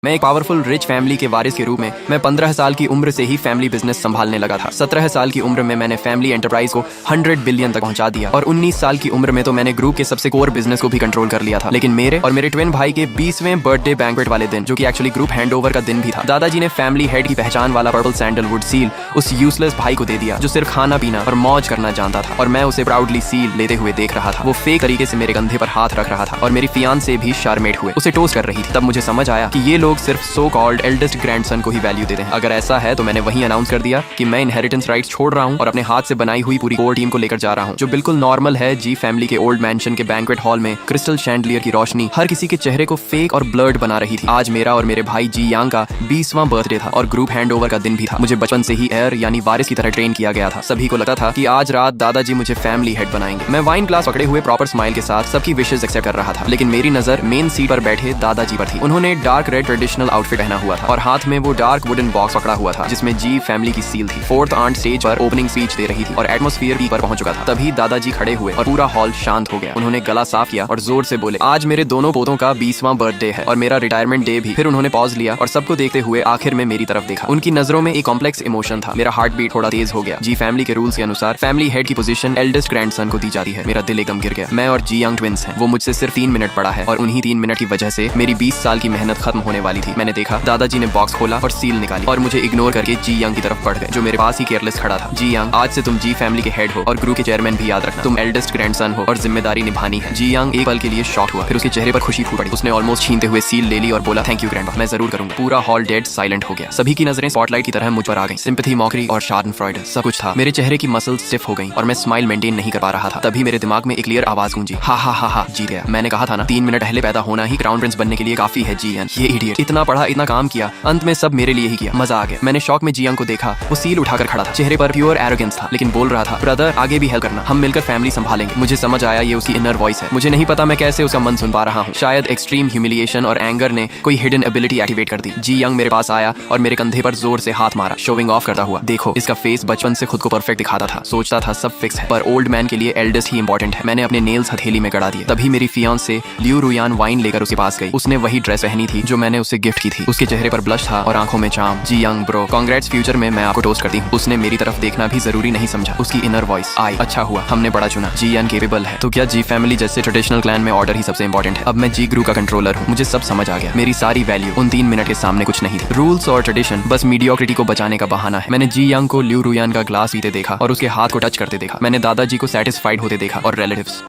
मैं एक powerful rich family के वारिस के रूप में मैं 15 साल की उम्र से ही फैमिली बिजनेस संभालने लगा था। 17 साल की उम्र में मैंने फैमिली एंटरप्राइज को 100 बिलियन तक पहुंचा दिया और 19 साल की उम्र में तो मैंने ग्रुप के सबसे कोर बिजनेस को भी कंट्रोल कर लिया था। लेकिन मेरे और मेरे ट्विन भाई के 20वें बर्थडे बैंक्वेट वाले दिन, जो कि एक्चुअली ग्रुप हैंडओवर का दिन भी था, दादाजी ने फैमिली हेड की पहचान वाला पर्पल सैंडलवुड सील उस यूजलेस भाई को दे दिया जो सिर्फ खाना पीना और मौज करना जानता था। और मैं उसे प्राउडली सील लेते हुए देख रहा था। वो फेक तरीके से मेरे कंधे पर हाथ रख रहा था और मेरी फियांसे भी शार्मेट हुए उसे टोस्ट कर रही थी। तब मुझे समझ आया कि ये लोग सिर्फ सो कॉल्ड एल्डेस्ट ग्रैंडसन को ही वैल्यू देते हैं। अगर ऐसा है तो मैंने वहीं अनाउंस कर दिया कि मैं इनहेरिटेंस राइट्स छोड़ रहा हूं और अपने हाथ से बनाई हुई पूरी कोर टीम को लेकर जा रहा हूं, जो बिल्कुल नॉर्मल है। जी फैमिली के ओल्ड मैंशन के बैंक्वेट हॉल में क्रिस्टल शैंडलियर की रोशनी हर किसी के चेहरे को फेक और ब्लर्ड बना रही थी। आज मेरा और मेरे भाई जी यांग का 20वां बर्थडे था और ग्रुप हैंडओवर का दिन भी था। मुझे बचपन से ही एयर यानी वारिस की तरह ट्रेन किया गया था। सभी को लगता था कि आज रात दादाजी मुझे फैमिली हेड बनाएंगे। मैं वाइन ग्लास पकड़े हुए प्रॉपर स्माइल के साथ सबकी विशेष एक्सेप्ट कर रहा था, लेकिन मेरी नजर मेन सीट पर बैठे दादाजी पर थी। उन्होंने डार्क रेड ट्रेडिशनल आउटफिट पहना हुआ था और हाथ में वो डार्क वुडन बॉक्स पकड़ा हुआ था जिसमें जी फैमिली की सील थी। फोर्थ आंट स्टेज पर ओपनिंग स्पीच दे रही थी और एटमॉस्फेयर भी पर पहुंच चुका था। तभी दादाजी खड़े हुए और पूरा हॉल शांत हो गया। उन्होंने गला साफ किया और जोर से बोले, आज मेरे दोनों पोतों का 20वां बर्थडे है और मेरा रिटायरमेंट डे भी। फिर उन्होंने पॉज लिया और सबको देखते हुए आखिर में मेरी तरफ देखा। उनकी नजरों में एक कॉम्प्लेक्स इमोशन था। मेरा हार्ट बीट थोड़ा तेज हो गया। जी फैमिली के रूल्स के अनुसार फैमिली हेड की पोजीशन एल्डेस्ट ग्रैंडसन को दी जाती है। मेरा दिल एकदम गिर गया। मैं और जी यंग ट्विंस हैं। वो मुझसे सिर्फ 3 मिनट बड़ा है और उन्हीं 3 मिनट की वजह से मेरी 20 साल की मेहनत खत्म होने वाली थी। मैंने देखा दादाजी ने बॉक्स खोला और सील निकाली और मुझे इग्नोर करके जी यंग की तरफ बढ़ गए, जो मेरे पास ही केयरलेस खड़ा था। जी यंग, आज से तुम जी फैमिली के हेड हो और ग्रुप के चेयरमैन भी, याद रखना। तुम एल्डेस्ट ग्रैंडसन हो और जिम्मेदारी निभानी है। जी यंग एक पल के लिए शॉक हुआ, फिर उसके चेहरे पर खुशी फूट पड़ी। उसने ऑलमोस्ट छीनते हुए सील ले ली और बोला, थैंक यू ग्रैंडपा, मैं जरूर करूंगा। पूरा हॉल डेड साइलेंट हो गया। सभी की नजरें स्पॉटलाइट की तरह मुझ पर आ गई। सिंपैथी, मॉकरी और शार्डनफ्राइड सब कुछ था। मेरे चेहरे की मसल्स स्टिफ हो गई और मैं स्माइल मेंटेन नहीं कर पा रहा था। तभी मेरे दिमाग में एक क्लियर आवाज गूंजी, हा हा हा हा, जीत गया। मैंने कहा था ना, 3 मिनट पहले पैदा होना ही क्राउन प्रिंस बनने के लिए काफी है। जी यंग, ये इडियट, इतना पढ़ा, इतना काम किया, अंत में सब मेरे लिए ही किया। मजा आ गया। मैंने शॉक में जी यंग को देखा। वो सील उठाकर खड़ा था। चेहरे पर प्योर एरोगेंस था, लेकिन बोल रहा था, ब्रदर आगे भी हेल्प करना, हम मिलकर फैमिली संभालेंगे। मुझे समझ आया ये उसकी इनर वॉइस है। मुझे नहीं पता मैं कैसे उसका मन सुन पा रहा हूँ। शायद एक्सट्रीम ह्यूमिलिएशन और एंगर ने कोई हिडन एबिलिटी एक्टिवेट कर दी। जी यंग मेरे पास आया और मेरे कंधे पर जोर से हाथ मारा, शोविंग ऑफ करता हुआ, देखो इसका फेस बचपन से खुद को परफेक्ट दिखाता था। सोचता था सब फिक्स है, पर ओल्ड मैन के लिए एल्डेस्ट ही इंपॉर्टेंट है। मैंने अपने नेल्स हथेली में गड़ा दिए। तभी मेरी फियांसे लियू रुयान वाइन लेकर उसके पास गई। उसने वही ड्रेस पहनी थी जो मैंने उसे गिफ्ट की थी। उसके चेहरे पर ब्लश था और आंखों में चार्म। जी यंग ब्रो, कांग्रेट्स, फ्यूचर में मैं आपको टोस्ट करती हूँ। उसने मेरी तरफ देखना भी जरूरी नहीं समझा। उसकी इनर वॉइस आई, अच्छा हुआ हमने बड़ा चुना, जी अनकेपेबल है। तो क्या जी फैमिली जैसे ट्रेडिशनल क्लैन में ऑर्डर ही सबसे इंपॉर्टेंट है? अब मैं जी ग्रुप का कंट्रोलर हूँ। मुझे सब समझ आ गया। मेरी सारी वैल्यू उन 3 मिनट के सामने कुछ नहीं थी। रूल्स और ट्रेडिशन बस मीडियोक्रिटी को बचाने का बहाना है। मैंने जी यंग को लियू रुयान का ग्लास पीते देखा और उसके हाथ को टच करते देखा। मैंने दादाजी को सेटिस्फाइड होते देखा और रिलेटिव्स